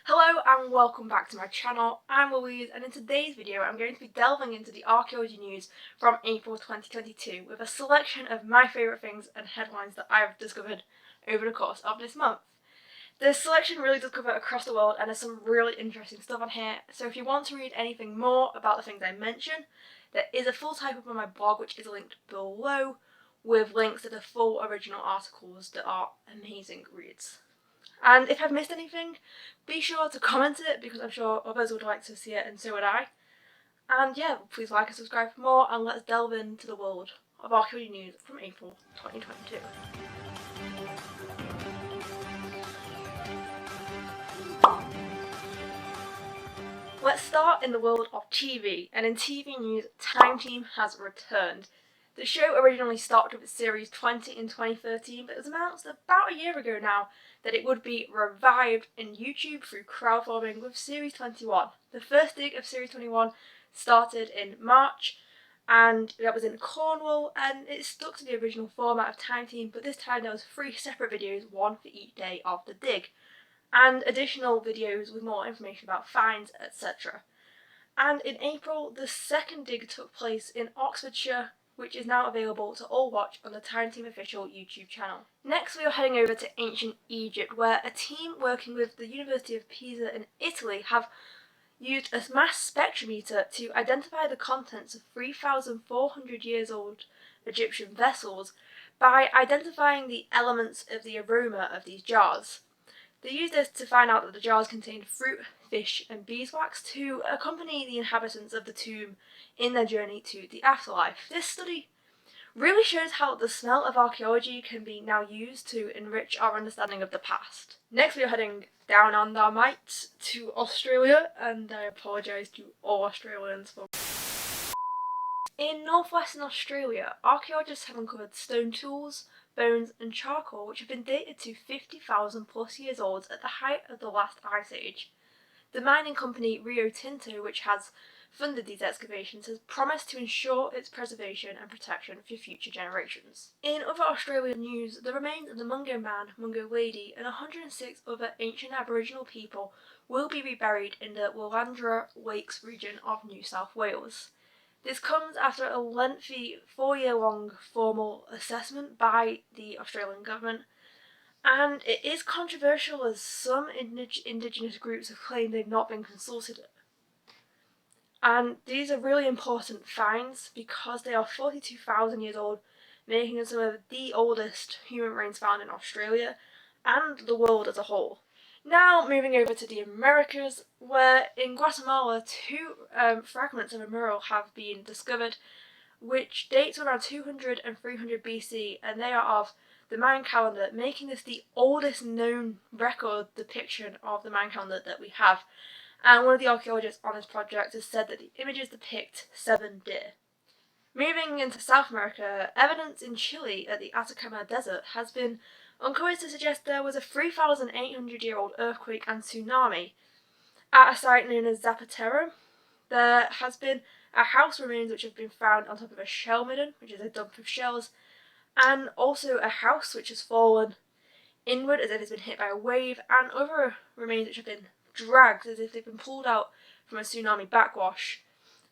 Hello and welcome back to my channel. I'm Louise, and in today's video I'm going to be delving into the archaeology news from April 2022 with a selection of my favourite things and headlines that I've discovered over the course of this month. The selection really does cover across the world and there's some really interesting stuff on here, so if you want to read anything more about the things I mention, there is a full type-up on my blog which is linked below with links to the full original articles that are amazing reads. And if I've missed anything, be sure to comment it because I'm sure others would like to see it and so would I. And yeah, please like and subscribe for more, and let's delve into the world of archaeology news from April 2022. Let's start in the world of TV, and in TV news, Time Team has returned. The show originally started with series 20 in 2013, but it was announced about a year ago now that it would be revived in YouTube through crowdfunding with series 21. The first dig of series 21 started in March, and that was in Cornwall, and it stuck to the original format of Time Team, but this time there was 3 separate videos, one for each day of the dig, and additional videos with more information about finds, etc. And in April, the second dig took place in Oxfordshire, which is now available to all watch on the Time Team official YouTube channel. Next we are heading over to ancient Egypt, where a team working with the University of Pisa in Italy have used a mass spectrometer to identify the contents of 3,400 years old Egyptian vessels by identifying the elements of the aroma of these jars. They used this to find out that the jars contained fruit, fish and beeswax to accompany the inhabitants of the tomb in their journey to the afterlife. This study really shows how the smell of archaeology can be now used to enrich our understanding of the past. Next we are heading down on our might to Australia, and I apologise to all Australians for... In northwestern Australia, archaeologists have uncovered stone tools, bones and charcoal which have been dated to 50,000 plus years old at the height of the last ice age. The mining company Rio Tinto, which has funded these excavations, has promised to ensure its preservation and protection for future generations. In other Australian news, the remains of the Mungo Man, Mungo Lady and 106 other ancient Aboriginal people will be reburied in the Willandra Lakes region of New South Wales. This comes after a lengthy 4-year-long formal assessment by the Australian government, and it is controversial as some Indigenous groups have claimed they've not been consulted. And these are really important finds because they are 42,000 years old, making them some of the oldest human remains found in Australia and the world as a whole. Now moving over to the Americas, where in Guatemala 2 fragments of a mural have been discovered which dates around 200 and 300 BC, and they are of the Mayan calendar, making this the oldest known record depiction of the Mayan calendar that we have. And one of the archaeologists on this project has said that the images depict 7 deer. Moving into South America, evidence in Chile at the Atacama Desert has been uncovered to suggest there was a 3,800-year-old earthquake and tsunami. At a site known as Zapatero, there has been a house remains which have been found on top of a shell midden, which is a dump of shells, and also a house which has fallen inward as if it's been hit by a wave, and other remains which have been dragged as if they've been pulled out from a tsunami backwash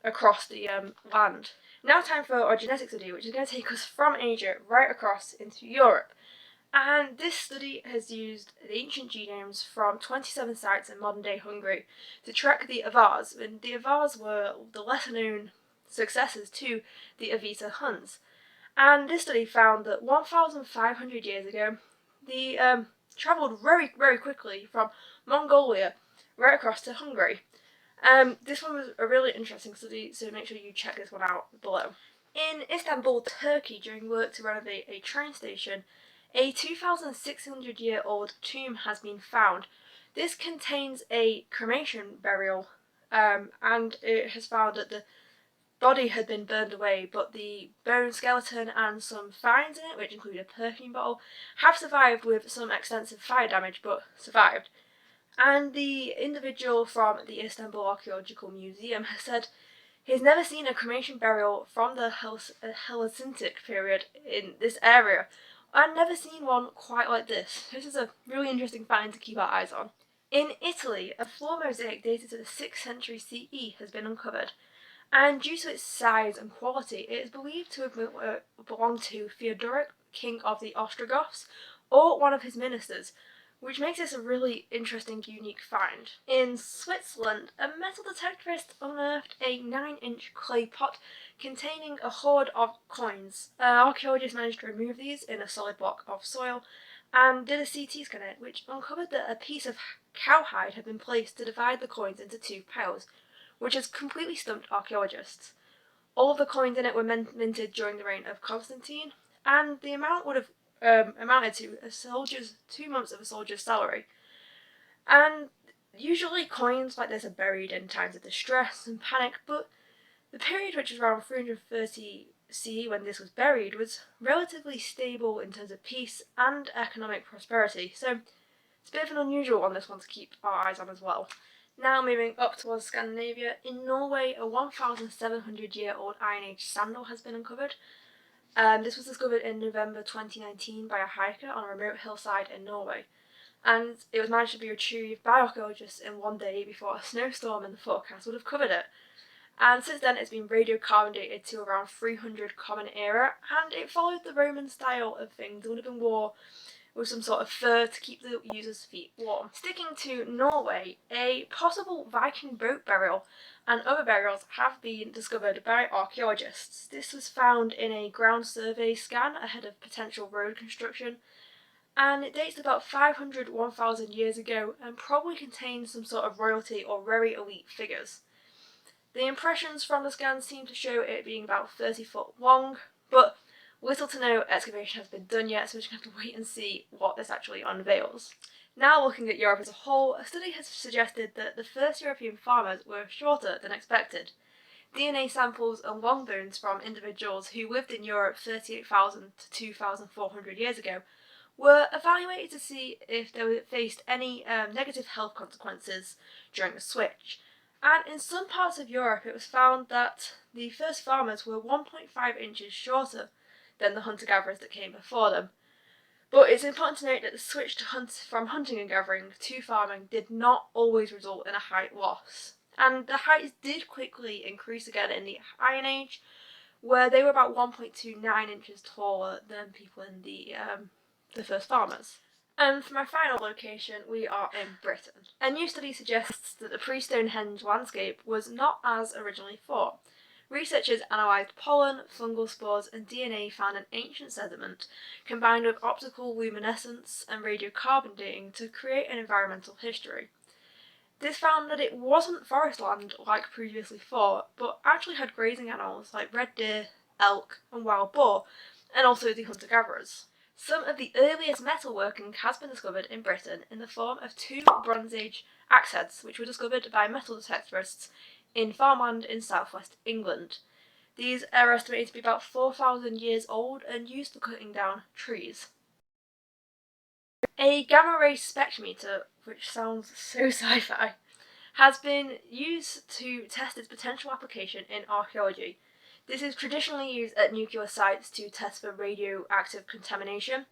across the land. Now time for our genetic study, which is going to take us from Asia right across into Europe. And this study has used the ancient genomes from 27 sites in modern-day Hungary to track the Avars, and the Avars were the lesser-known successors to the Avita Huns. And this study found that 1,500 years ago, they travelled very, very quickly from Mongolia right across to Hungary. This one was a really interesting study, so make sure you check this one out below. In Istanbul, Turkey, during work to renovate a train station, a 2,600-year-old tomb has been found. This contains a cremation burial, and it has found that the body had been burned away, but the bone skeleton and some finds in it, which include a perfume bottle, have survived with some extensive fire damage, but survived. And the individual from the Istanbul Archaeological Museum has said he's never seen a cremation burial from the Hellenistic period in this area. I've never seen one quite like this. This is a really interesting find to keep our eyes on. In Italy, a floor mosaic dated to the 6th century CE has been uncovered, and due to its size and quality, it is believed to have belonged to Theodoric, king of the Ostrogoths, or one of his ministers, which makes this a really interesting, unique find. In Switzerland, a metal detectorist unearthed a 9-inch clay pot containing a hoard of coins. Archaeologists managed to remove these in a solid block of soil and did a CT scan, which uncovered that a piece of cowhide had been placed to divide the coins into two piles, which has completely stumped archaeologists. All of the coins in it were minted during the reign of Constantine, and the amount would have amounted to 2 months of a soldier's salary. And usually coins like this are buried in times of distress and panic, but the period, which was around 330 CE when this was buried, was relatively stable in terms of peace and economic prosperity, so it's a bit of an unusual one, this one, to keep our eyes on as well. Now moving up towards Scandinavia, in Norway a 1,700-year-old Iron Age sandal has been uncovered. This was discovered in November 2019 by a hiker on a remote hillside in Norway, and it was managed to be retrieved by archaeologists in one day before a snowstorm in the forecast would have covered it. And since then it's been radiocarbon dated to around 300 Common Era, and it followed the Roman style of things. It would have been worn with some sort of fur to keep the user's feet warm. Sticking to Norway, a possible Viking boat burial and other burials have been discovered by archaeologists. This was found in a ground survey scan ahead of potential road construction, and it dates about 500 to 1,000 years ago and probably contains some sort of royalty or very elite figures. The impressions from the scan seem to show it being about 30 foot long, but little to no excavation has been done yet, so we're just going to have to wait and see what this actually unveils. Now looking at Europe as a whole, a study has suggested that the first European farmers were shorter than expected. DNA samples and long bones from individuals who lived in Europe 38,000 to 2,400 years ago were evaluated to see if they faced any negative health consequences during the switch. And in some parts of Europe it was found that the first farmers were 1.5 inches shorter than the hunter-gatherers that came before them. But it's important to note that the switch from hunting and gathering to farming did not always result in a height loss. And the heights did quickly increase again in the Iron Age, where they were about 1.29 inches taller than people in the first farmers. And for my final location, we are in Britain. A new study suggests that the pre-Stonehenge landscape was not as originally thought. Researchers analysed pollen, fungal spores and DNA found in ancient sediment, combined with optical luminescence and radiocarbon dating to create an environmental history. This found that it wasn't forest land like previously thought, but actually had grazing animals like red deer, elk and wild boar, and also the hunter-gatherers. Some of the earliest metalworking has been discovered in Britain in the form of two Bronze Age axe heads, which were discovered by metal detectorists in farmland in southwest England. These are estimated to be about 4,000 years old and used for cutting down trees. A gamma-ray spectrometer, which sounds so sci-fi, has been used to test its potential application in archaeology. This is traditionally used at nuclear sites to test for radioactive contamination,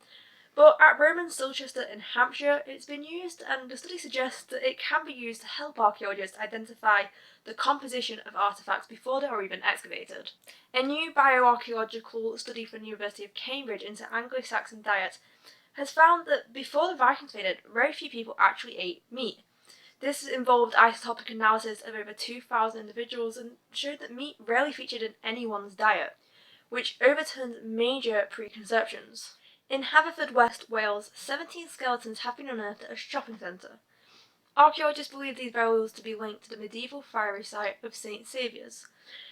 but at Roman Silchester in Hampshire it's been used, and the study suggests that it can be used to help archaeologists identify the composition of artefacts before they are even excavated. A new bioarchaeological study from the University of Cambridge into Anglo-Saxon diet has found that before the Vikings invaded, very few people actually ate meat. This involved isotopic analysis of over 2,000 individuals and showed that meat rarely featured in anyone's diet, which overturned major preconceptions. In Haverfordwest, Wales, 17 skeletons have been unearthed at a shopping centre. Archaeologists believe these burials to be linked to the medieval friary site of St Saviour's.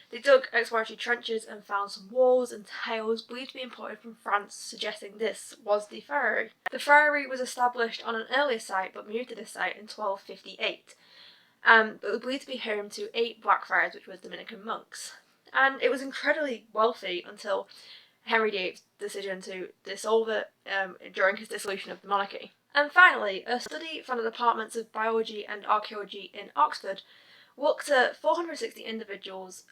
They dug exploratory trenches and found some walls and tiles believed to be imported from France, suggesting this was the friary. The friary was established on an earlier site but moved to this site in 1258, but was believed to be home to 8 Blackfriars, which were Dominican monks. And it was incredibly wealthy until Henry VIII's decision to dissolve it during his dissolution of the monarchy. And finally, a study from the Departments of Biology and Archaeology in Oxford looked at 460 individuals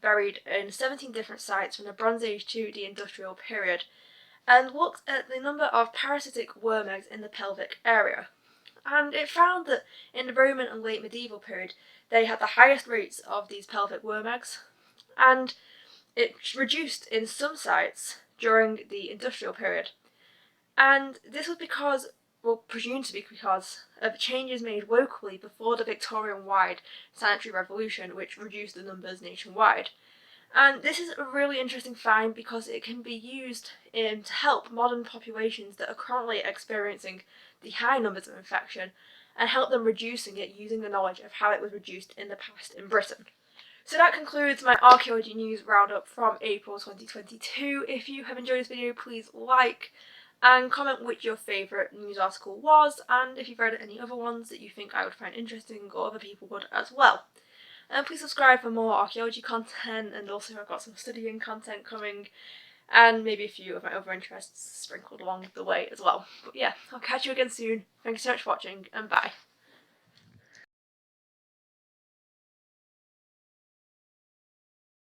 buried in 17 different sites from the Bronze Age to the Industrial period, and looked at the number of parasitic worm eggs in the pelvic area. and it found that in the Roman and late medieval period they had the highest rates of these pelvic worm eggs, and it reduced in some sites during the industrial period. And this was because, well, presumed to be because of changes made locally before the Victorian-wide sanitary revolution, which reduced the numbers nationwide. And this is a really interesting find because it can be used to help modern populations that are currently experiencing the high numbers of infection and help them reducing it using the knowledge of how it was reduced in the past in Britain. So that concludes my archaeology news roundup from April 2022. If you have enjoyed this video, please like and comment which your favourite news article was, and if you've read any other ones that you think I would find interesting or other people would as well. And please subscribe for more archaeology content, and also I've got some studying content coming and maybe a few of my other interests sprinkled along the way as well. But yeah, I'll catch you again soon. Thank you so much for watching, and bye.